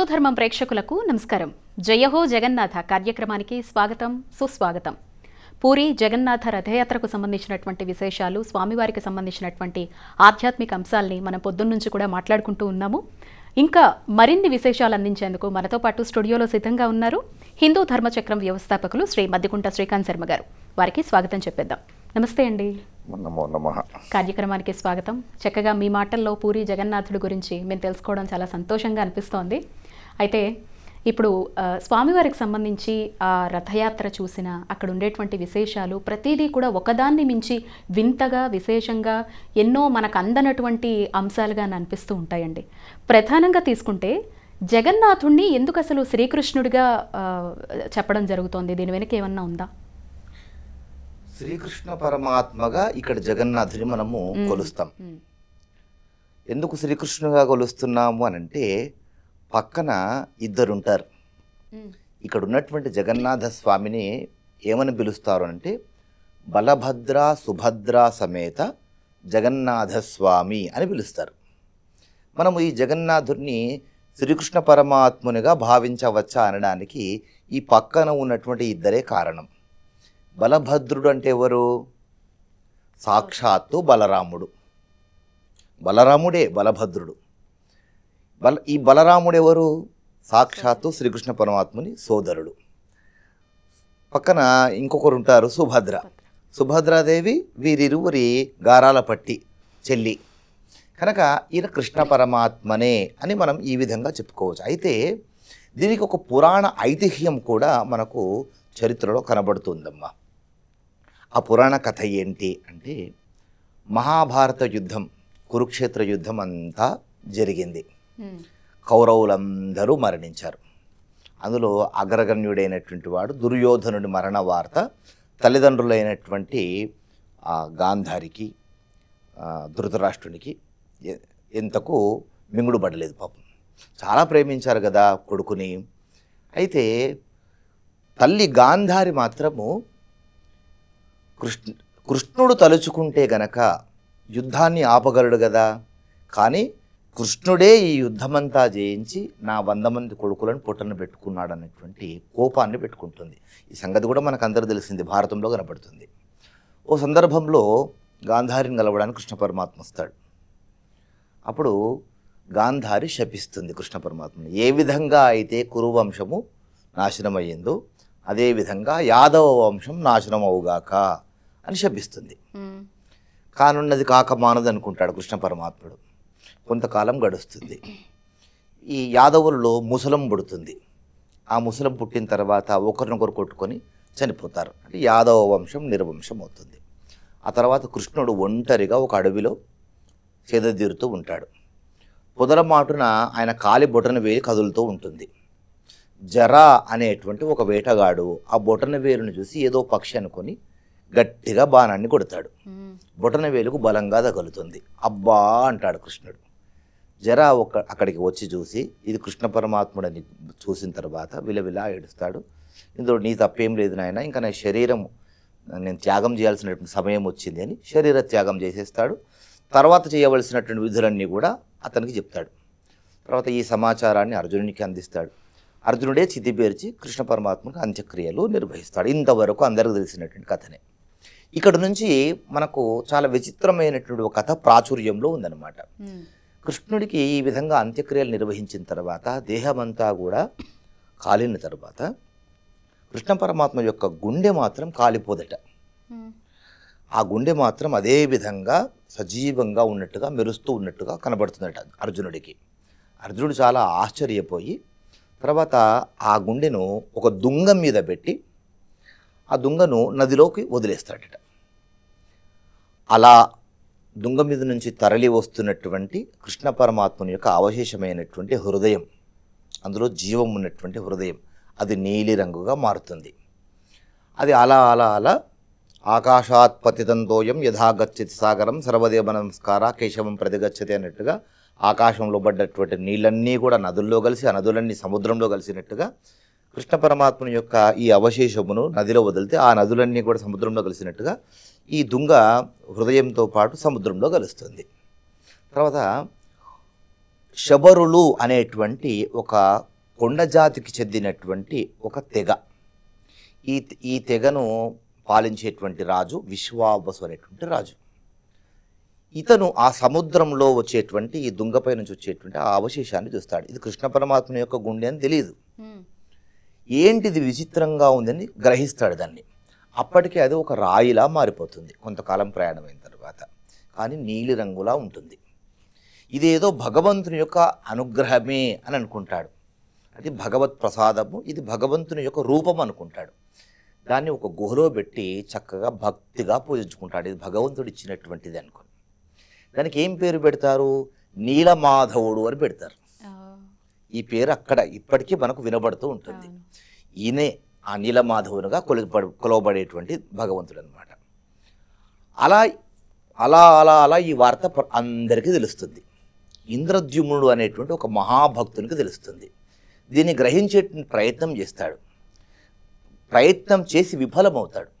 ధర్మం ప్రేక్షకులకు నమస్కారం. జయహో జగన్నాథ కార్యక్రమానికి స్వాగతం, సుస్వాగతం. పూరి జగన్నాథ రథయాత్రకు సంబంధించినటువంటి విశేషాలు, స్వామివారికి సంబంధించినటువంటి ఆధ్యాత్మిక అంశాలని మనం పొద్దున్నుంచి కూడా మాట్లాడుకుంటూ ఉన్నాము. ఇంకా మరిన్ని విశేషాలు అందించేందుకు మనతో పాటు స్టూడియోలో సిద్ధంగా ఉన్నారు హిందూ ధర్మచక్రం వ్యవస్థాపకులు శ్రీ మద్దికుంట శ్రీకాంత్ శర్మ గారు. వారికి స్వాగతం చెప్పేద్దాం. నమస్తే అండి. నమో నమః. కార్యక్రమానికి స్వాగతం. చక్కగా మీ మాటల్లో పూరి జగన్నాథుడి గురించి మేము తెలుసుకోవడం చాలా సంతోషంగా అనిపిస్తోంది. అయితే ఇప్పుడు స్వామివారికి సంబంధించి ఆ రథయాత్ర చూసిన అక్కడ ఉండేటువంటి విశేషాలు ప్రతిదీ కూడా ఒకదాన్ని మించి వింతగా, విశేషంగా, ఎన్నో మనకు అందనటువంటి అంశాలుగా అనిపిస్తూ ఉంటాయండి. ప్రధానంగా తీసుకుంటే జగన్నాథుణ్ణి ఎందుకు అసలు శ్రీకృష్ణుడిగా చెప్పడం జరుగుతోంది? దీని వెనక ఏమన్నా ఉందా? శ్రీకృష్ణ పరమాత్మగా ఇక్కడ జగన్నాథుని మనము కొలుస్తాం. ఎందుకు శ్రీకృష్ణుగా కొలుస్తున్నాము అని అంటే, పక్కన ఇద్దరుంటారు. ఇక్కడ ఉన్నటువంటి జగన్నాథ స్వామిని ఏమని పిలుస్తారు అంటే, బలభద్ర సుభద్ర సమేత జగన్నాథ స్వామి అని పిలుస్తారు. మనము ఈ జగన్నాథుడిని శ్రీకృష్ణ పరమాత్మునిగా భావించవచ్చా అనడానికి ఈ పక్కన ఉన్నటువంటి ఇద్దరే కారణం. బలభద్రుడు అంటే ఎవరు? సాక్షాత్తు బలరాముడు. బలరాముడే బలభద్రుడు. ఈ బలరాముడు ఎవరు? సాక్షాత్తు శ్రీకృష్ణ పరమాత్ముని సోదరుడు. పక్కన ఇంకొకరు ఉంటారు, సుభద్ర. సుభద్రాదేవి వీరిరువురి గారాల పట్టి చెల్లి. కనుక ఈయన కృష్ణ పరమాత్మనే అని మనం ఈ విధంగా చెప్పుకోవచ్చు. అయితే దీనికి ఒక పురాణ ఐతిహ్యం కూడా మనకు చరిత్రలో కనబడుతుందమ్మా. ఆ పురాణ కథ ఏంటి అంటే, మహాభారత యుద్ధం, కురుక్షేత్ర యుద్ధం అంతా జరిగింది. కౌరవులందరూ మరణించారు. అందులో అగ్రగణ్యుడైనటువంటి వాడు దుర్యోధనుడి మరణ వార్త తల్లిదండ్రులైనటువంటి గాంధారికి, ధృతరాష్ట్రునికి ఎంతకు మింగుడు పడలేదు. పాపం చాలా ప్రేమించారు కదా కొడుకుని. అయితే తల్లి గాంధారి మాత్రము కృష్ణుడు తలుచుకుంటే గనక యుద్ధాన్ని ఆపగలడు కదా, కానీ కృష్ణుడే ఈ యుద్ధమంతా జయించి నా 100 మంది కొడుకులను పొట్టను పెట్టుకున్నాడు అన్నటువంటి కోపాన్ని పెట్టుకుంటుంది. ఈ సంగతి కూడా మనకు అందరూ తెలిసింది, భారతంలో కనపడుతుంది. ఓ సందర్భంలో గాంధారిని గెలవడానికి కృష్ణ పరమాత్మ వస్తాడు. అప్పుడు గాంధారి శపిస్తుంది కృష్ణ పరమాత్మని. ఏ విధంగా అయితే కురువంశము నాశనమయ్యిందో అదేవిధంగా యాదవ వంశం నాశనం అవుగాక అని శపిస్తుంది. కానున్నది కాక మానదు అనుకుంటాడు కృష్ణ పరమాత్ముడు. కొంతకాలం గడుస్తుంది. ఈ యాదవుల్లో ముసలం పుడుతుంది. ఆ ముసలం పుట్టిన తర్వాత ఒకరినొకరు కొట్టుకొని చనిపోతారు. అంటే యాదవ వంశం నిర్వంశం అవుతుంది. ఆ తర్వాత కృష్ణుడు ఒంటరిగా ఒక అడవిలో సేదతీరుతూ ఉంటాడు. పొదలమాటున ఆయన కాలి బొటన వేలి కదులుతూ ఉంటుంది. జరా అనేటువంటి ఒక వేటగాడు ఆ బొటన వేలును చూసి ఏదో పక్షి అనుకొని గట్టిగా బాణాన్ని కొడతాడు. బొటన వేలుకు బలంగా తగులుతుంది. అబ్బా అంటాడు కృష్ణుడు. జరా అక్కడికి వచ్చి చూసి ఇది కృష్ణ పరమాత్ముడని చూసిన తర్వాత విలవిలా ఏడుస్తాడు. ఇందులో నీ తప్పేం లేదు నాయన, ఇంకా నా శరీరం నేను త్యాగం చేయాల్సినటువంటి సమయం వచ్చింది అని శరీర త్యాగం చేసేస్తాడు. తర్వాత చేయవలసినటువంటి విధులన్నీ కూడా అతనికి చెప్తాడు. తర్వాత ఈ సమాచారాన్ని అర్జునునికి అందిస్తాడు. అర్జునుడే చితిపేర్చి కృష్ణ పరమాత్మకు అంత్యక్రియలు నిర్వహిస్తాడు. ఇంతవరకు అందరికీ తెలిసినటువంటి కథనే. ఇక్కడ నుంచి మనకు చాలా విచిత్రమైనటువంటి ఒక కథ ప్రాచుర్యంలో ఉందన్నమాట. కృష్ణుడికి ఈ విధంగా అంత్యక్రియలు నిర్వహించిన తర్వాత దేహమంతా కూడా కాలిన తర్వాత కృష్ణ పరమాత్మ యొక్క గుండె మాత్రం కాలిపోదట. ఆ గుండె మాత్రం అదే విధంగా సజీవంగా ఉన్నట్టుగా, మెరుస్తూ ఉన్నట్టుగా కనబడుతుందట అర్జునుడికి. అర్జునుడు చాలా ఆశ్చర్యపోయి తర్వాత ఆ గుండెను ఒక దుంగం మీద పెట్టి ఆ దుంగను నదిలోకి వదిలేస్తాడట. అలా దుంగం మీద నుంచి తరలి వస్తున్నటువంటి కృష్ణ పరమాత్మని యొక్క అవశేషమైనటువంటి హృదయం, అందులో జీవం ఉన్నటువంటి హృదయం, అది నీలి రంగుగా మారుతుంది. అది అలా అలా అలా ఆకాశాత్ పతితంతోయం యథాగచ్చతి సాగరం సర్వదేవ నమస్కార కేశవం ప్రతిగచ్చతి అన్నట్టుగా ఆకాశంలో పడ్డటువంటి నీళ్ళన్నీ కూడా నదుల్లో కలిసి, ఆ నదులన్నీ సముద్రంలో కలిసినట్టుగా కృష్ణ పరమాత్మని యొక్క ఈ అవశేషమును నదిలో వదిలితే ఆ నదులన్నీ కూడా సముద్రంలో కలిసినట్టుగా ఈ దుంగ హృదయంతో పాటు సముద్రంలో కలుస్తుంది. తర్వాత శబరులు అనేటువంటి ఒక కొండ జాతికి చెందినటువంటి ఒక తెగ. ఈ తెగను పాలించేటువంటి రాజు విశ్వావసు అనేటువంటి రాజు. ఇతను ఆ సముద్రంలో వచ్చేటువంటి ఈ దుంగపై నుంచి వచ్చేటువంటి ఆ అవశేషాన్ని చూస్తాడు. ఇది కృష్ణ పరమాత్మ యొక్క గుండె అని తెలియదు. ఏంటిది విచిత్రంగా ఉందని గ్రహిస్తాడు దాన్ని. అప్పటికే అది ఒక రాయిలా మారిపోతుంది కొంతకాలం ప్రయాణమైన తర్వాత. కానీ నీలి రంగులా ఉంటుంది. ఇదేదో భగవంతుని యొక్క అనుగ్రహమే అని అనుకుంటాడు. అది భగవత్ ప్రసాదము, ఇది భగవంతుని యొక్క రూపం అనుకుంటాడు. దాన్ని ఒక గుహలో పెట్టి చక్కగా భక్తిగా పూజించుకుంటాడు. ఇది భగవంతుడు ఇచ్చినటువంటిది అనుకుని. దానికి ఏం పేరు పెడతారు? నీలమాధవుడు అని పెడతారు. ఈ పేరు అక్కడ ఇప్పటికీ మనకు వినబడుతూ ఉంటుంది. ఈయనే ఆ నీలమాధవునిగా కొలవబడేటువంటి భగవంతుడు అనమాట. అలా అలా అలా అలా ఈ వార్త అందరికీ తెలుస్తుంది. ఇంద్రద్యుమ్నుడు అనేటువంటి ఒక మహాభక్తునికి తెలుస్తుంది. దీన్ని గ్రహించే ప్రయత్నం చేస్తాడు. ప్రయత్నం చేసి విఫలమవుతాడు.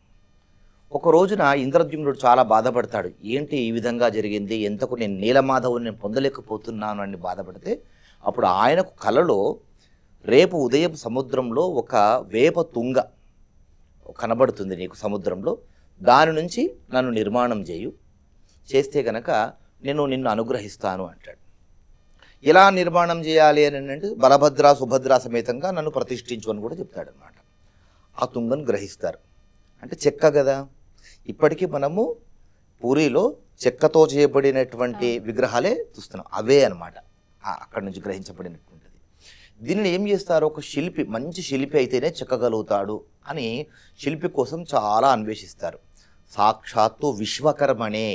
ఒక రోజున ఇంద్రద్యుమ్నుడు చాలా బాధపడతాడు. ఏంటి ఈ విధంగా జరిగింది, ఎంతకు నేను నీలమాధవుని పొందలేకపోతున్నాను అని బాధపడితే అప్పుడు ఆయనకు కలలో రేపు ఉదయం సముద్రంలో ఒక వేప తుంగ కనబడుతుంది నీకు సముద్రంలో, దాని నుంచి నన్ను నిర్మాణం చేస్తే కనుక నేను నిన్ను అనుగ్రహిస్తాను అంటాడు. ఎలా నిర్మాణం చేయాలి అని అంటే బలభద్ర సుభద్ర సమేతంగా నన్ను ప్రతిష్ఠించు అని కూడా చెప్తాడు అనమాట. ఆ తుంగను గ్రహిస్తారు. అంటే చెక్క కదా, ఇప్పటికీ మనము పూరిలో చెక్కతో చేయబడినటువంటి విగ్రహాలే చూస్తున్నాం. అవే అనమాట అక్కడి నుంచి గ్రహించబడినటువంటిది. దీనిని ఏం చేస్తారు? ఒక శిల్పి, మంచి శిల్పి అయితేనే చెక్కగలుగుతాడు అని శిల్పి కోసం చాలా అన్వేషిస్తారు. సాక్షాత్తు విశ్వకర్మనే,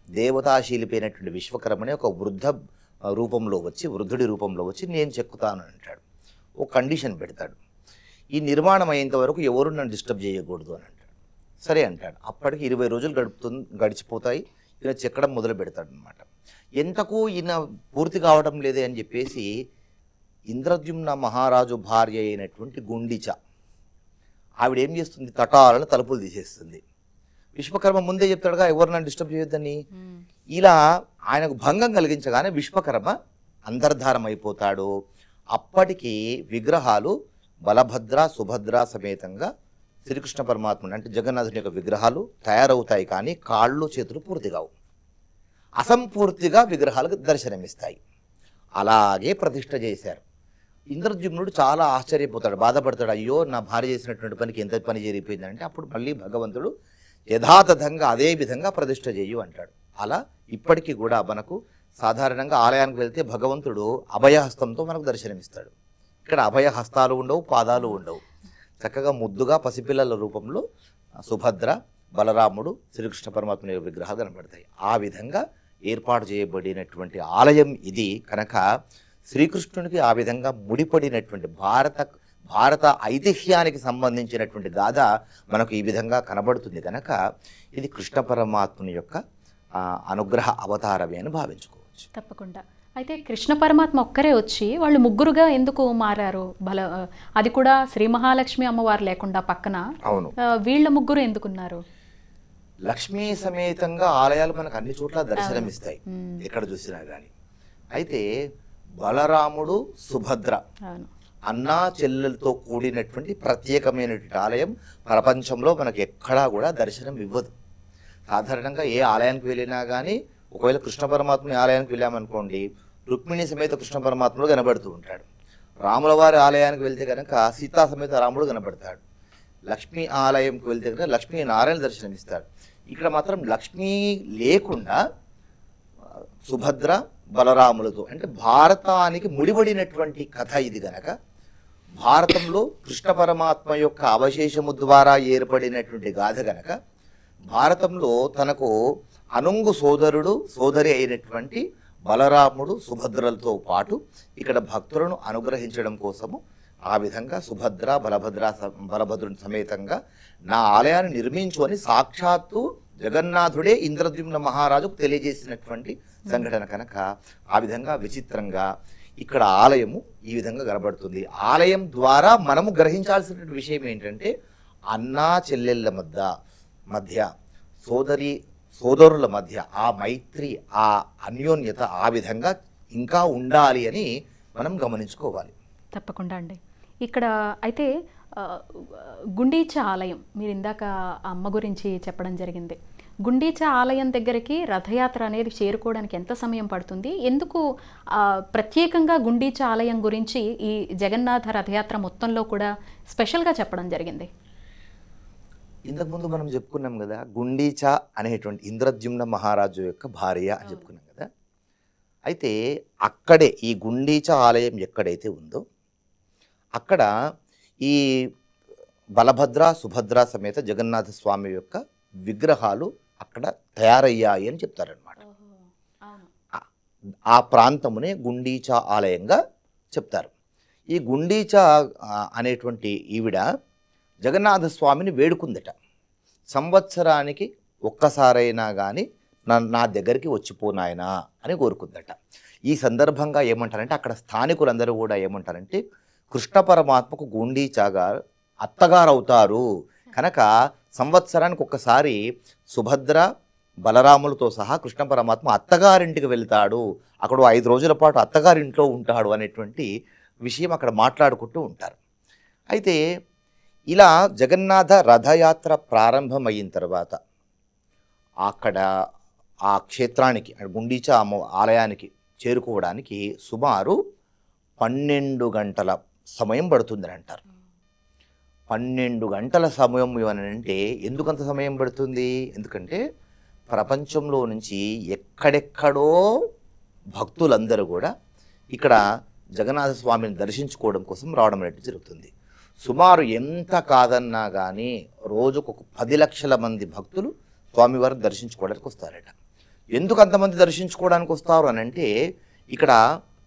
దేవతా శిల్పి అయినటువంటి విశ్వకర్మనే ఒక వృద్ధుడి రూపంలో వచ్చి నేను చెక్కుతాను అంటాడు. ఒక కండిషన్ పెడతాడు. ఈ నిర్మాణం అయ్యేంత వరకు ఎవరు నన్ను డిస్టర్బ్ చేయకూడదు అని అంటాడు. సరే అంటాడు. అప్పటికి 20 రోజులు గడిచిపోతాయి. ఈయన చెక్కడం మొదలు పెడతాడు అనమాట. ఎంతకు ఈయన పూర్తి కావడం లేదే అని చెప్పేసి ఇంద్రద్యుమ్న మహారాజు భార్య అయినటువంటి గుండిచ ఆవిడ ఏం చేస్తుంది? తటాలను తలుపులు తీసేస్తుంది. విశ్వకర్మ ముందే చెప్తాడుగా ఎవరు నన్ను డిస్టర్బ్ చేయొద్దని. ఇలా ఆయనకు భంగం కలిగించగానే విశ్వకర్మ అంతర్ధారం అయిపోతాడు. అప్పటికి విగ్రహాలు బలభద్ర సుభద్ర సమేతంగా శ్రీకృష్ణ పరమాత్ముడు అంటే జగన్నాథుని యొక్క విగ్రహాలు తయారవుతాయి. కానీ కాళ్ళు చేతులు పూర్తి కావు, అసంపూర్తిగా విగ్రహాలకు దర్శనమిస్తాయి. అలాగే ప్రతిష్ఠ చేశారు. ఇంద్రద్యుమ్నుడు చాలా ఆశ్చర్యపోతాడు, బాధపడతాడు. అయ్యో నా భార్య చేసినటువంటి పనికి ఎంత పని జరిగిపోయిందంటే అప్పుడు మళ్ళీ భగవంతుడు యథాతథంగా అదే విధంగా ప్రతిష్ఠ చేయు అంటాడు. అలా ఇప్పటికీ కూడా మనకు సాధారణంగా ఆలయానికి వెళ్తే భగవంతుడు అభయహస్తంతో మనకు దర్శనమిస్తాడు. ఇక్కడ అభయహస్తాలు ఉండవు, పాదాలు ఉండవు. చక్కగా ముద్దుగా పసిపిల్లల రూపంలో సుభద్ర, బలరాముడు, శ్రీకృష్ణ పరమాత్మ విగ్రహాలు కనబడతాయి. ఆ విధంగా ఏర్పాటు చేయబడినటువంటి ఆలయం ఇది. కనుక శ్రీకృష్ణునికి ఆ విధంగా ముడిపడినటువంటి భారత ఐతిహ్యానికి సంబంధించినటువంటి గాథ మనకు ఈ విధంగా కనబడుతుంది. కనుక ఇది కృష్ణ పరమాత్ముని యొక్క అనుగ్రహ అవతారమే అని భావించుకోవచ్చు. తప్పకుండా. అయితే కృష్ణ పరమాత్మ ఒక్కరే వచ్చి వాళ్ళు ముగ్గురుగా ఎందుకు మారారు? అది కూడా శ్రీ మహాలక్ష్మి అమ్మవారు లేకుండా పక్కన అవును వీళ్ళ ముగ్గురు ఎందుకున్నారు? లక్ష్మీ సమేతంగా ఆలయాలు మనకు అన్ని చోట్ల దర్శనమిస్తాయి ఎక్కడ చూసినా కానీ. అయితే బలరాముడు సుభద్ర అన్నా చెల్లెలతో కూడినటువంటి ప్రత్యేకమైనటువంటి ఆలయం ప్రపంచంలో మనకు ఎక్కడా కూడా దర్శనం ఇవ్వదు. సాధారణంగా ఏ ఆలయానికి వెళ్ళినా కానీ ఒకవేళ కృష్ణ పరమాత్మని ఆలయానికి వెళ్ళామనుకోండి, రుక్మిణి సమేత కృష్ణ పరమాత్ముడు కనబడుతూ ఉంటాడు. రాముల వారి ఆలయానికి వెళ్తే కనుక సీతా సమేత రాముడు కనబడతాడు. లక్ష్మీ ఆలయంకి వెళ్తే కనుక లక్ష్మీ నారాయణ దర్శనమిస్తాడు. ఇక్కడ మాత్రం లక్ష్మీ లేకుండా సుభద్ర బలరాములతో అంటే భారతానికి ముడిపడినటువంటి కథ ఇది. గనక భారతంలో కృష్ణ పరమాత్మ యొక్క అవశేషము ద్వారా ఏర్పడినటువంటి గాథ గనక భారతంలో తనకు అనుంగు సోదరి అయినటువంటి బలరాముడు సుభద్రలతో పాటు ఇక్కడ భక్తులను అనుగ్రహించడం కోసము ఆ విధంగా సుభద్ర బలభద్రుని సమేతంగా నా ఆలయాన్ని నిర్మించు అని సాక్షాత్తు జగన్నాథుడే ఇంద్రద్యుమ్న మహారాజుకు తెలియజేసినటువంటి సంఘటన. కనుక ఆ విధంగా విచిత్రంగా ఇక్కడ ఆలయము ఈ విధంగా కనబడుతుంది. ఆలయం ద్వారా మనము గ్రహించాల్సిన విషయం ఏంటంటే అన్నా చెల్లెళ్ళ మధ్య సోదరుల మధ్య ఆ మైత్రి, ఆ అన్యోన్యత ఆ విధంగా ఇంకా ఉండాలి అని మనం గమనించుకోవాలి. తప్పకుండా అండి. ఇక్కడ అయితే గుండీచా ఆలయం మీరు ఇందాక ఆ అమ్మ గురించి చెప్పడం జరిగింది. గుండీచా ఆలయం దగ్గరికి రథయాత్ర అనేది చేరుకోవడానికి ఎంత సమయం పడుతుంది? ఎందుకు ప్రత్యేకంగా గుండీచా ఆలయం గురించి ఈ జగన్నాథ రథయాత్ర మొత్తంలో కూడా స్పెషల్గా చెప్పడం జరిగింది? ఇంతకుముందు మనం చెప్పుకున్నాం కదా, గుండీచా అనేటువంటి ఇంద్రద్యుమ్న మహారాజు యొక్క భార్య అని చెప్పుకున్నాం కదా. అయితే అక్కడే ఈ గుండీచా ఆలయం ఎక్కడైతే ఉందో అక్కడ ఈ బలభద్ర సుభద్ర సమేత జగన్నాథ స్వామి యొక్క విగ్రహాలు అక్కడ తయారయ్యాయి అని చెప్తారనమాట. ఆ ప్రాంతమునే గుండీచా ఆలయంగా చెప్తారు. ఈ గుండీచా అనేటువంటి ఈవిడ జగన్నాథ స్వామిని వేడుకుందట. సంవత్సరానికి ఒక్కసారైనా కానీ నా దగ్గరికి వచ్చిపోనాయనా అని కోరుకుందట. ఈ సందర్భంగా ఏమంటారంటే అక్కడ స్థానికులందరూ కూడా ఏమంటారంటే కృష్ణ పరమాత్మకు గుండీచా గారు అత్తగారు అవుతారు కనుక సంవత్సరానికి ఒక్కసారి సుభద్ర బలరాములతో సహా కృష్ణ పరమాత్మ అత్తగారింటికి వెళ్తాడు, అక్కడ 5 రోజుల పాటు అత్తగారింట్లో ఉంటాడు అనేటువంటి విషయం అక్కడ మాట్లాడుకుంటూ ఉంటారు. అయితే ఇలా జగన్నాథ రథయాత్ర ప్రారంభమైన తర్వాత అక్కడ ఆ క్షేత్రానికి గుండీచా ఆలయానికి చేరుకోవడానికి సుమారు 12 గంటల సమయం పడుతుందని అంటారు. 12 గంటల సమయం అంటే ఎందుకంత సమయం పడుతుంది? ఎందుకంటే ప్రపంచంలో నుంచి ఎక్కడెక్కడో భక్తులందరూ కూడా ఇక్కడ జగన్నాథ స్వామిని దర్శించుకోవడం కోసం రావడం అనేది జరుగుతుంది. సుమారు ఎంత కాదన్నా కానీ రోజుకు 10 లక్షల మంది భక్తులు స్వామివారిని దర్శించుకోవడానికి వస్తారట. ఎందుకు అంతమంది దర్శించుకోవడానికి వస్తారు అని అంటే ఇక్కడ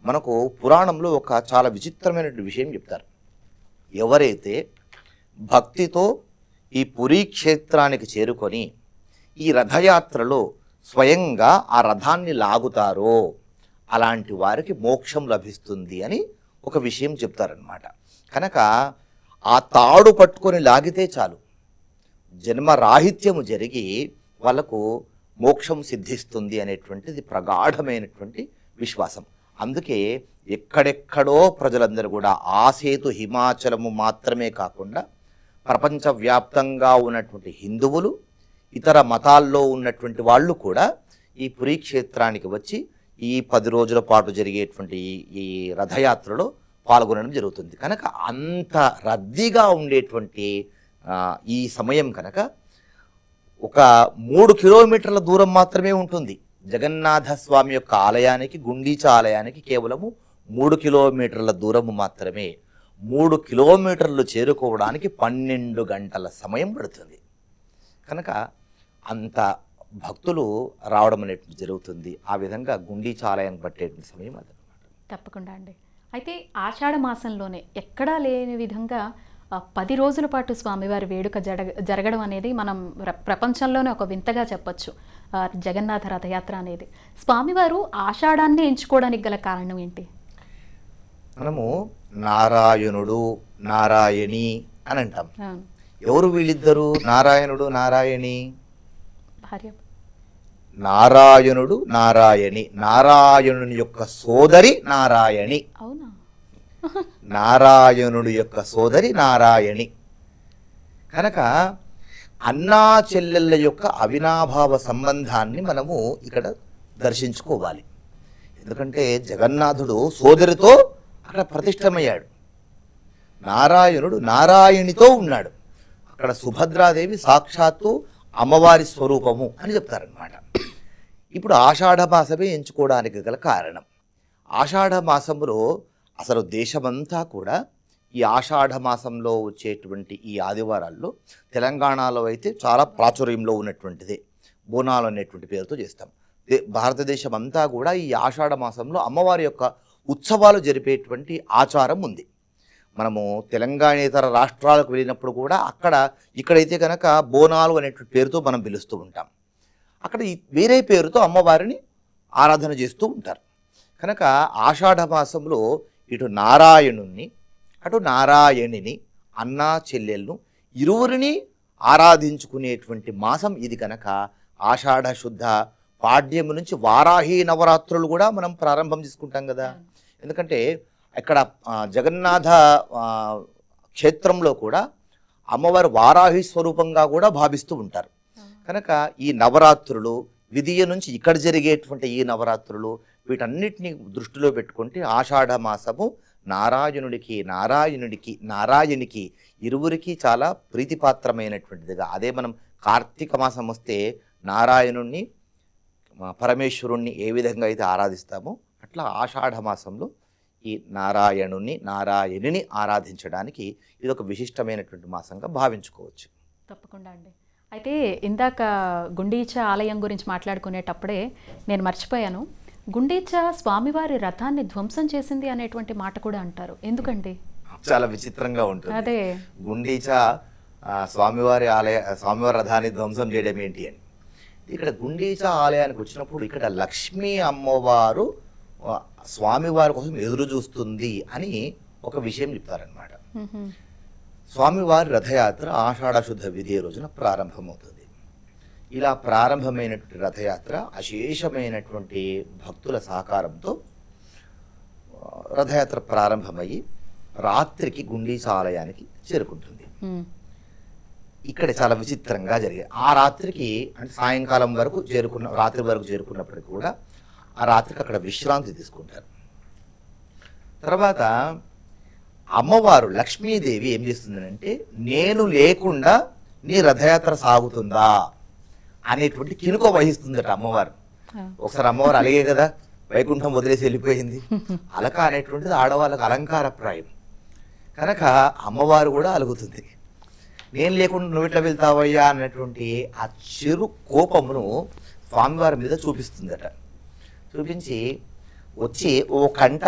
మనకు పురాణంలో ఒక చాలా విచిత్రమైన విషయం చెప్తారు. ఎవరైతే భక్తితో ఈ పురీ క్షేత్రానికి చేరుకొని ఈ రథయాత్రలో స్వయంగా ఆ రథాన్ని లాగుతారో అలాంటి వారికి మోక్షం లభిస్తుంది అని ఒక విషయం చెప్తారనమాట. కనుక ఆ తాడు పట్టుకొని లాగితే చాలు జన్మరాహిత్యము జరిగి వాళ్ళకు మోక్షం సిద్ధిస్తుంది అనేటువంటిది ప్రగాఢమైనటువంటి విశ్వాసం. అందుకే ఎక్కడెక్కడో ప్రజలందరూ కూడా ఆ సేతు హిమాచలము మాత్రమే కాకుండా ప్రపంచవ్యాప్తంగా ఉన్నటువంటి హిందువులు ఇతర మతాల్లో ఉన్నటువంటి వాళ్ళు కూడా ఈ పురీ క్షేత్రానికి వచ్చి ఈ 10 రోజుల పాటు జరిగేటువంటి ఈ రథయాత్రలో పాల్గొనడం జరుగుతుంది. కనుక అంత రద్దీగా ఉండేటువంటి ఈ సమయం కనుక ఒక 3 కిలోమీటర్ల దూరం మాత్రమే ఉంటుంది. జగన్నాథ స్వామి యొక్క ఆలయానికి గుండీచా ఆలయానికి కేవలము 3 కిలోమీటర్ల దూరము మాత్రమే. 3 కిలోమీటర్లు చేరుకోవడానికి 12 గంటల సమయం పడుతుంది. కనుక అంత భక్తులు రావడం అనేది జరుగుతుంది. ఆ విధంగా గుండీచా ఆలయానికి పట్టేటువంటి సమయం అదనమాట. తప్పకుండా అండి. అయితే ఆషాఢ మాసంలోనే ఎక్కడా లేని విధంగా 10 రోజుల పాటు స్వామివారి వేడుక జరగడం అనేది మనం ప్రపంచంలోనే ఒక వింతగా చెప్పచ్చు. జగన్నాథ రథయాత్ర అనేది స్వామివారు ఆషాఢాన్ని ఎంచుకోవడానికి గల కారణం ఏంటి? మనము నారాయణుడు నారాయణి అని అంటాం. ఎవరు వీళ్ళిద్దరు? నారాయణుడు నారాయణి భార్య. నారాయణుడు నారాయణి, నారాయణుని యొక్క సోదరి నారాయణి. అవునా? నారాయణుడు యొక్క సోదరి నారాయణి. కనుక అన్నా చెల్లెళ్ళ యొక్క అవినాభావ సంబంధాన్ని మనము ఇక్కడ దర్శించుకోవాలి. ఎందుకంటే జగన్నాథుడు సోదరితో అక్కడ ప్రతిష్టమయ్యాడు, నారాయణుడు నారాయణితో ఉన్నాడు. అక్కడ సుభద్రాదేవి సాక్షాత్తు అమ్మవారి స్వరూపము అని చెప్తారనమాట. ఇప్పుడు ఆషాఢ మాసమే ఎంచుకోవడానికి గల కారణం, ఆషాఢ మాసంలో అసలు దేశమంతా కూడా ఈ ఆషాఢ మాసంలో వచ్చేటువంటి ఈ ఆదివారాల్లో తెలంగాణలో అయితే చాలా ప్రాచుర్యంలో ఉన్నటువంటిదే బోనాలు అనేటువంటి పేరుతో చేస్తాం. భారతదేశం అంతా కూడా ఈ ఆషాఢ మాసంలో అమ్మవారి యొక్క ఉత్సవాలు జరిపేటువంటి ఆచారం ఉంది. మనము తెలంగాణేతర రాష్ట్రాలకు వెళ్ళినప్పుడు కూడా ఇక్కడైతే కనుక బోనాలు అనేటువంటి పేరుతో మనం పిలుస్తూ ఉంటాం. అక్కడ వేరే పేరుతో అమ్మవారిని ఆరాధన చేస్తూ ఉంటారు. కనుక ఆషాఢ మాసంలో ఇటు నారాయణుణ్ణి అటు నారాయణిని అన్నా చెల్లెలను ఇరువురిని ఆరాధించుకునేటువంటి మాసం ఇది. కనుక ఆషాఢ శుద్ధ పాడ్యము నుంచి వారాహి నవరాత్రులు కూడా మనం ప్రారంభం చేసుకుంటాం కదా. ఎందుకంటే ఇక్కడ జగన్నాథ క్షేత్రంలో కూడా అమ్మవారు వారాహి స్వరూపంగా కూడా భావిస్తూ ఉంటారు. కనుక ఈ నవరాత్రులు విధియ నుంచి ఇక్కడ జరిగేటువంటి ఈ నవరాత్రులు వీటన్నిటిని దృష్టిలో పెట్టుకుంటే ఆషాఢ మాసము నారాయణికి ఇరువురికి చాలా ప్రీతిపాత్రమైనటువంటిదిగా. అదే మనం కార్తీక మాసం వస్తే నారాయణుణ్ణి పరమేశ్వరుణ్ణి ఏ విధంగా అయితే ఆరాధిస్తామో అట్లా ఆషాఢ మాసంలో ఈ నారాయణుని ఆరాధించడానికి ఇది ఒక విశిష్టమైనటువంటి మాసంగా భావించుకోవచ్చు. తప్పకుండా అండి. అయితే ఇందాక గుండీచ ఆలయం గురించి మాట్లాడుకునేటప్పుడే నేను మర్చిపోయాను. గుండీచ స్వామివారి రథాన్ని ధ్వంసం చేసింది అనేటువంటి మాట కూడా అంటారు. ఎందుకండి? చాలా విచిత్రంగా ఉంటుంది. అదే గుండీచ స్వామివారి రథాన్ని ధ్వంసం చేయడం ఏంటి అని. ఇక్కడ గుండీచ ఆలయానికి వచ్చినప్పుడు ఇక్కడ లక్ష్మీ అమ్మవారు స్వామివారి కోసం ఎదురు చూస్తుంది అని ఒక విషయం చెప్తారనమాట. స్వామివారి రథయాత్ర ఆషాఢ శుద్ధ విధియ రోజున ప్రారంభమవుతుంది. ఇలా ప్రారంభమైనటువంటి రథయాత్ర అశేషమైనటువంటి భక్తుల సహకారంతో రథయాత్ర ప్రారంభమయ్యి రాత్రికి గుండీచ ఆలయానికి చేరుకుంటుంది. ఇక్కడ చాలా విచిత్రంగా జరిగాయి. ఆ రాత్రికి అంటే సాయంకాలం వరకు రాత్రి వరకు చేరుకున్నప్పటికీ కూడా ఆ రాత్రికి అక్కడ విశ్రాంతి తీసుకుంటారు. తర్వాత అమ్మవారు లక్ష్మీదేవి ఏం చేస్తుందంటే నేను లేకుండా నీ రథయాత్ర సాగుతుందా అనేటువంటి కినుక వహిస్తుందట అమ్మవారు. ఒకసారి అమ్మవారు అలిగే కదా, వైకుంఠం వదిలేసి వెళ్ళిపోయింది. అలక అనేటువంటిది ఆడవాళ్ళకు అలంకారప్రాయం కనుక అమ్మవారు కూడా అలుగుతుంది. నేను లేకుండా నువ్వు ఇట్లా వెళ్తావయ్యా అన్నటువంటి ఆ చిరు కోపమును స్వామివారి మీద చూపిస్తుందట. చూపించి వచ్చి ఓ కంట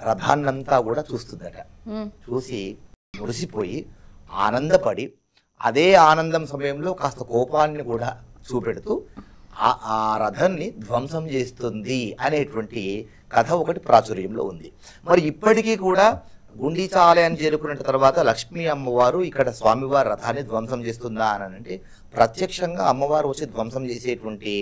రథాన్నంతా కూడా చూస్తుందట. చూసి మురిసిపోయి ఆనందపడి అదే ఆనందం సమయంలో కాస్త కోపాన్ని కూడా చూపెడుతూ ఆ రథాన్ని ధ్వంసం చేస్తుంది అనేటువంటి కథ ఒకటి ప్రాచుర్యంలో ఉంది. మరి ఇప్పటికీ కూడా గుండీచ ఆలయాన్ని చేరుకున్న తర్వాత లక్ష్మీ అమ్మవారు ఇక్కడ స్వామివారి రథాన్ని ధ్వంసం చేస్తుందా అని అంటే ప్రత్యక్షంగా అమ్మవారు వచ్చి ధ్వంసం చేసేటువంటి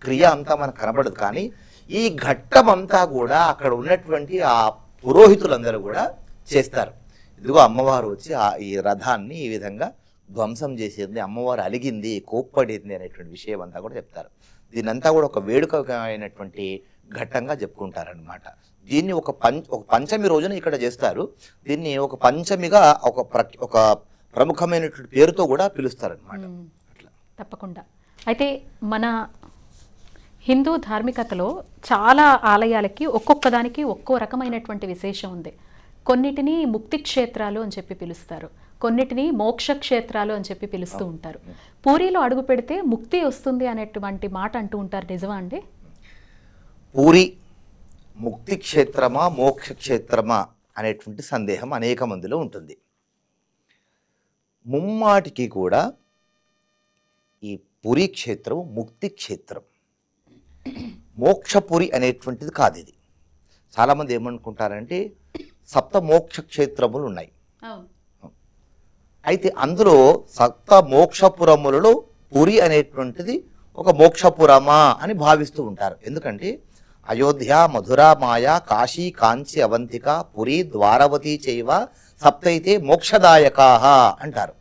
క్రియ అంతా మనకు కనబడదు. కానీ ఈ ఘట్టం అంతా కూడా అక్కడ ఉన్నటువంటి ఆ పురోహితులందరూ కూడా చేస్తారు. ఇదిగో అమ్మవారు వచ్చి ఈ రథాన్ని ఈ విధంగా ధ్వంసం చేసేది, అమ్మవారు అలిగింది, కోప్పడింది అనేటువంటి విషయం అంతా కూడా చెప్తారు. దీనంతా కూడా ఒక వేడుక అయినటువంటి ఘట్టంగా చెప్పుకుంటారనమాట. దీన్ని ఒక పంచమి రోజున ఇక్కడ చేస్తారు. దీన్ని ఒక పంచమిగా ఒక ప్రముఖమైనటువంటి పేరుతో కూడా పిలుస్తారనమాట. అట్లా తప్పకుండా. అయితే మన హిందూ ధార్మికతలో చాలా ఆలయాలకి ఒక్కొక్క దానికి ఒక్కో రకమైనటువంటి విశేషం ఉంది. కొన్నిటిని ముక్తి క్షేత్రాలు అని చెప్పి పిలుస్తారు, కొన్నిటిని మోక్ష క్షేత్రాలు అని చెప్పి పిలుస్తూ ఉంటారు. పూరిలో అడుగు పెడితే ముక్తి వస్తుంది అనేటువంటి మాట అంటూ ఉంటారు, నిజమా అండి? పూరి ముక్తి క్షేత్రమా మోక్ష క్షేత్రమా అనేటువంటి సందేహం అనేక మందిలో ఉంటుంది. ముమ్మాటికి కూడా ఈ పురి క్షేత్రం ముక్తి క్షేత్రం, మోక్షపురి అనేటువంటిది కాదు. ఇది చాలామంది ఏమనుకుంటారంటే సప్త మోక్ష క్షేత్రములు ఉన్నాయి. అయితే అందులో సప్త మోక్షపురములలో పురి అనేటువంటిది ఒక మోక్షపురమా అని భావిస్తూ ఉంటారు. ఎందుకంటే అయోధ్య, మధుర, మాయ, కాశీ, కాంచి, అవంతిక, పురి, ద్వారవతి చైవ సప్తైతే మోక్షదాయకాః అంటారు.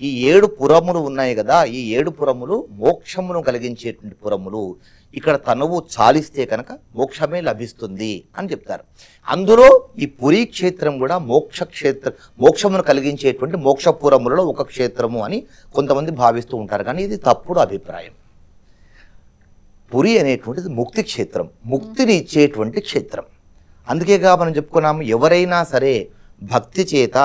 ఈ 7 పురములు ఉన్నాయి కదా, ఈ 7 పురములు మోక్షమును కలిగించేటువంటి పురములు. ఇక్కడ తనువు చాలిస్తే కనుక మోక్షమే లభిస్తుంది అని చెప్తారు. అందులో ఈ పురి క్షేత్రం కూడా మోక్షమును కలిగించేటువంటి మోక్షపురములలో ఒక క్షేత్రము అని కొంతమంది భావిస్తూ ఉంటారు. కానీ ఇది తప్పుడు అభిప్రాయం. పురి అనేటువంటిది ముక్తి క్షేత్రం, ముక్తిని ఇచ్చేటువంటి క్షేత్రం. అందుకేగా మనం చెప్పుకున్నాము, ఎవరైనా సరే భక్తి చేత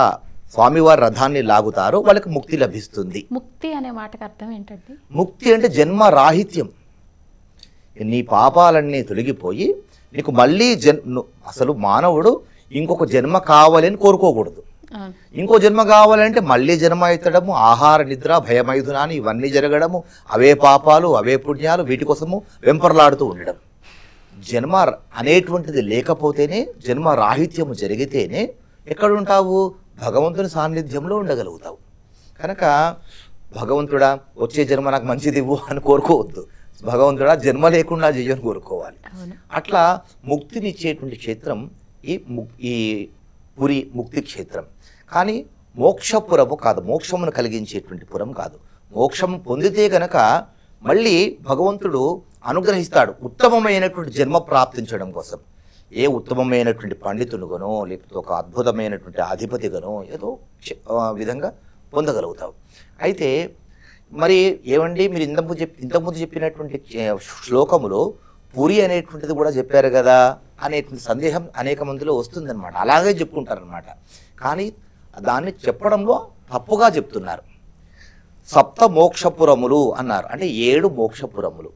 స్వామివారి రథాన్ని లాగుతారో వాళ్ళకి ముక్తి లభిస్తుంది. ముక్తి అనే మాటకు అర్థం ఏంటండి? ముక్తి అంటే జన్మ రాహిత్యం. నీ పాపాలన్నీ తొలగిపోయి నీకు మళ్ళీ అసలు మానవుడు ఇంకొక జన్మ కావాలని కోరుకోకూడదు. ఇంకో జన్మ కావాలంటే మళ్ళీ జన్మ ఎత్తడము, ఆహార నిద్ర భయమైదునాన్ని ఇవన్నీ జరగడము, అవే పాపాలు అవే పుణ్యాలు, వీటి కోసము వెంపర్లాడుతూ ఉండడం. జన్మ అనేటువంటిది లేకపోతేనే, జన్మ రాహిత్యము జరిగితేనే ఎక్కడుంటావు? భగవంతుని సాన్నిధ్యంలో ఉండగలుగుతావు. కనుక భగవంతుడా వచ్చే జన్మ నాకు మంచిది ఇవ్వు అని కోరుకోవద్దు. భగవంతుడా జన్మ లేకుండా చెయ్యని కోరుకోవాలి. అట్లా ముక్తినిచ్చేటువంటి క్షేత్రం ఈ పురి ముక్తి క్షేత్రం. కానీ మోక్షపురము కాదు, మోక్షమును కలిగించేటువంటి పురం కాదు. మోక్షం పొందితే గనక మళ్ళీ భగవంతుడు అనుగ్రహిస్తాడు ఉత్తమమైనటువంటి జన్మ ప్రాప్తించడం కోసం. ఏ ఉత్తమమైనటువంటి పండితునిగానో లేకపోతే ఒక అద్భుతమైనటువంటి అధిపతిగానో ఏదో విధంగా పొందగలుగుతావు. అయితే మరి ఏమండి మీరు ఇంతకుముందు చెప్పినటువంటి శ్లోకములో పురి అనేటువంటిది కూడా చెప్పారు కదా అనేటువంటి సందేహం అనేక మందిలో వస్తుందన్నమాట. అలాగే చెప్పుకుంటారనమాట. కానీ దాన్ని చెప్పడంలో తప్పుగా చెప్తున్నారు. సప్త మోక్షపురములు అన్నారు. అంటే 7 మోక్షపురములు.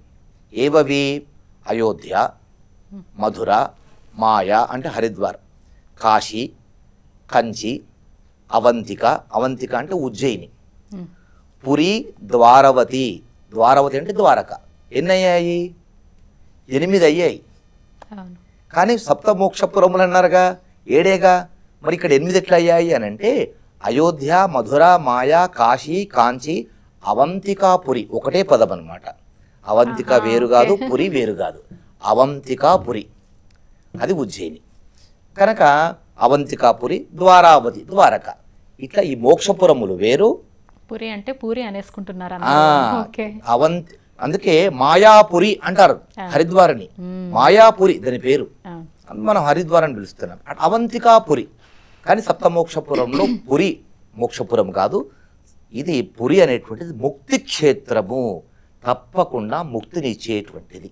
ఏవవి? అయోధ్య, మధుర, మాయ అంటే హరిద్వార్, కాశీ, కంచి, అవంతిక, అవంతిక అంటే ఉజ్జయిని, పురి, ద్వారవతి, ద్వారవతి అంటే ద్వారక. ఎన్ని అయ్యాయి? 8 అయ్యాయి. కానీ సప్తమోక్షపురములు అన్నారుగా, 7ఏగా. మరి ఇక్కడ 8 ఎట్లా అయ్యాయి అని అంటే అయోధ్య, మధుర, మాయ, కాశీ, కాంచి, అవంతికాపురి ఒకటే పదం అనమాట. అవంతిక వేరు కాదు, పురి వేరు కాదు. అవంతికాపురి అది ఉజ్జయిని. కనుక అవంతికాపురి, ద్వారావతి, ద్వారక, ఇట్లా ఈ మోక్షపురములు వేరు. పురి అంటే పూరి అనేసుకుంటున్నారు. అందుకే మాయాపురి అంటారు హరిద్వారని. మాయాపురి దాని పేరు, మనం హరిద్వార్ అని పిలుస్తున్నాం. అవంతికాపురి. కానీ సప్తమోక్షపురంలో పురి మోక్షపురం కాదు. ఇది పురి అనేటువంటిది ముక్తి క్షేత్రము, తప్పకుండా ముక్తిని ఇచ్చేటువంటిది.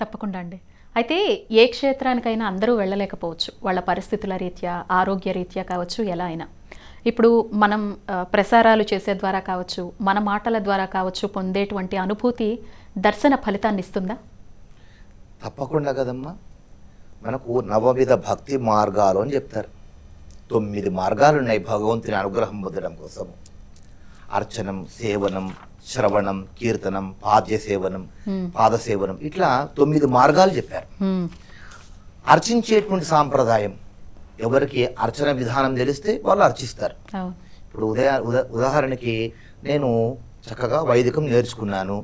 తప్పకుండా అండి. అయితే ఏ క్షేత్రానికైనా అందరూ వెళ్ళలేకపోవచ్చు, వాళ్ళ పరిస్థితుల రీత్యా, ఆరోగ్య రీత్యా కావచ్చు, ఎలా అయినా. ఇప్పుడు మనం ప్రసారాలు చేసే ద్వారా కావచ్చు, మన మాటల ద్వారా కావచ్చు, పొందేటువంటి అనుభూతి దర్శన ఫలితాన్ని ఇస్తుందా? తప్పకుండా కదమ్మా. మనకు నవవిధ భక్తి మార్గాలు అని చెప్తారు. 9 మార్గాలు ఉన్నాయి భగవంతుని అనుగ్రహం పొందడం కోసము. అర్చనం, సేవనం, శ్రవణం, కీర్తనం, పాద్యసేవనం, పాదసేవనం, ఇట్లా 9 మార్గాలు చెప్పారు. అర్చించేటువంటి సాంప్రదాయం, ఎవరికి అర్చన విధానం తెలిస్తే వాళ్ళు అర్చిస్తారు. ఇప్పుడు ఉదాహరణకి నేను చక్కగా వైదికం నేర్చుకున్నాను,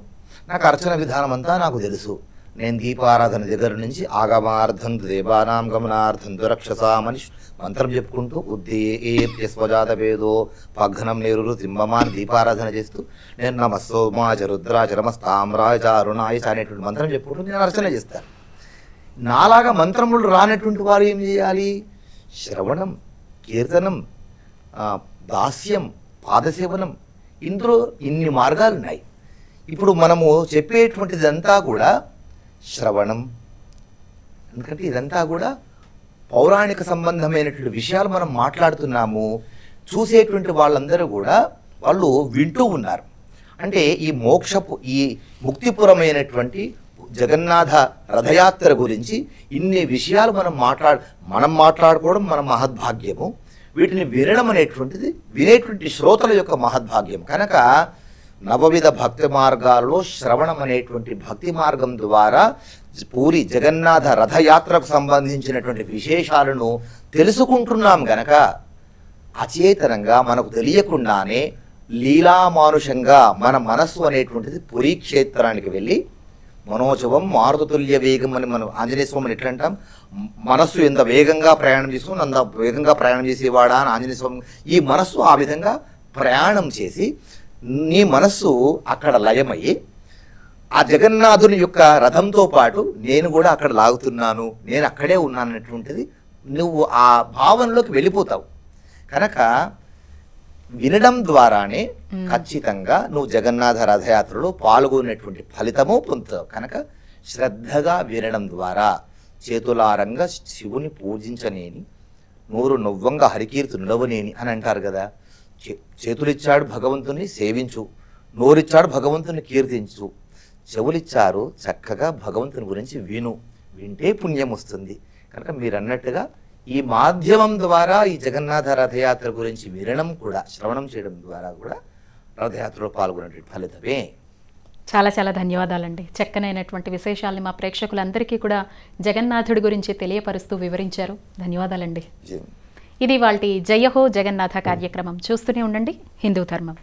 నాకు అర్చన విధానం అంతా నాకు తెలుసు. నేను దీపారాధన దగ్గర నుంచి ఆగమార్థం దేవానాం గమనార్థం దురక్షసామని మంత్రం చెప్పుకుంటూ ఉద్దేస్వజాత భేదో పఘ్నం నేరు త్రింబమాని దీపారాధన చేస్తూ నేను నమస్సోమాచ రుద్రాచ నమస్తామ్రాయ అరుణాయ అనేటువంటి మంత్రం చెప్పుకుంటూ నేను అర్చన చేస్తాను. నాలాగా మంత్రములు రానటువంటి వారు ఏం చేయాలి? శ్రవణం, కీర్తనం, దాస్యం, పాదసేవనం, ఇందులో ఇన్ని మార్గాలు ఉన్నాయి. ఇప్పుడు మనము చెప్పేటువంటిదంతా కూడా శ్రవణం, ఎందుకంటే ఇదంతా కూడా పౌరాణిక సంబంధమైనటువంటి విషయాలు మనం మాట్లాడుతున్నాము. చూసేటువంటి వాళ్ళందరూ కూడా వాళ్ళు వింటూ ఉన్నారు. అంటే ఈ ఈ ముక్తిపురమైనటువంటి జగన్నాథ రథయాత్ర గురించి ఇన్ని విషయాలు మనం మాట్లాడుకోవడం మన మహద్భాగ్యము. వీటిని వినడం అనేటువంటిది వినేటువంటి శ్రోతల యొక్క మహద్భాగ్యం. కనుక నవవిధ భక్తి మార్గాల్లో శ్రవణం అనేటువంటి భక్తి మార్గం ద్వారా పూరి జగన్నాథ రథయాత్రకు సంబంధించినటువంటి విశేషాలను తెలుసుకుంటున్నాం గనక అచేతనంగా మనకు తెలియకుండానే లీలామానుషంగా మన మనస్సు అనేటువంటిది పురీ క్షేత్రానికి వెళ్ళి మనోజవం మారుతుల్య వేగం అని మనం ఆంజనేయ స్వామిని ఎట్లా అంటాం, మనస్సు ఎంత వేగంగా ప్రయాణం చేస్తుంది అంత వేగంగా ప్రయాణం చేసేవాడా అని ఆంజనేయ స్వామి. ఈ మనస్సు ఆ విధంగా ప్రయాణం చేసి నీ మనస్సు అక్కడ లయమయ్యి ఆ జగన్నాథుని యొక్క రథంతో పాటు నేను కూడా అక్కడ లాగుతున్నాను, నేను అక్కడే ఉన్నాను అనేటువంటిది నువ్వు ఆ భావనలోకి వెళ్ళిపోతావు. కనుక వినడం ద్వారానే ఖచ్చితంగా నువ్వు జగన్నాథ రథయాత్రలో పాల్గొనేటువంటి ఫలితము పొందుతావు. కనుక శ్రద్ధగా వినడం ద్వారా చేతులారంగా శివుని పూజించనేని, నోరు నవ్వంగా హరికీర్తి నడవనేని అని అంటారు కదా. చేతులిచ్చాడు భగవంతుని సేవించు, నోరిచ్చాడు భగవంతుని కీర్తించు, చెవులిచ్చారు చక్కగా భగవంతుని గురించి విను, వింటే పుణ్యం వస్తుంది. కనుక మీరు అన్నట్టుగా ఈ మాధ్యమం ద్వారా ఈ జగన్నాథ రథయాత్ర గురించి వినడం కూడా, శ్రవణం చేయడం ద్వారా కూడా రథయాత్రలో పాల్గొనే ఫలితమే. చాలా చాలా ధన్యవాదాలండి. చక్కనైనటువంటి విశేషాలని మా ప్రేక్షకులందరికీ కూడా జగన్నాథుడి గురించి తెలియపరుస్తూ వివరించారు. ధన్యవాదాలండి. ఇది వాల్టి జయహో జగన్నాథ కార్యక్రమం. చూస్తూనే ఉండండి హిందూ ధర్మం.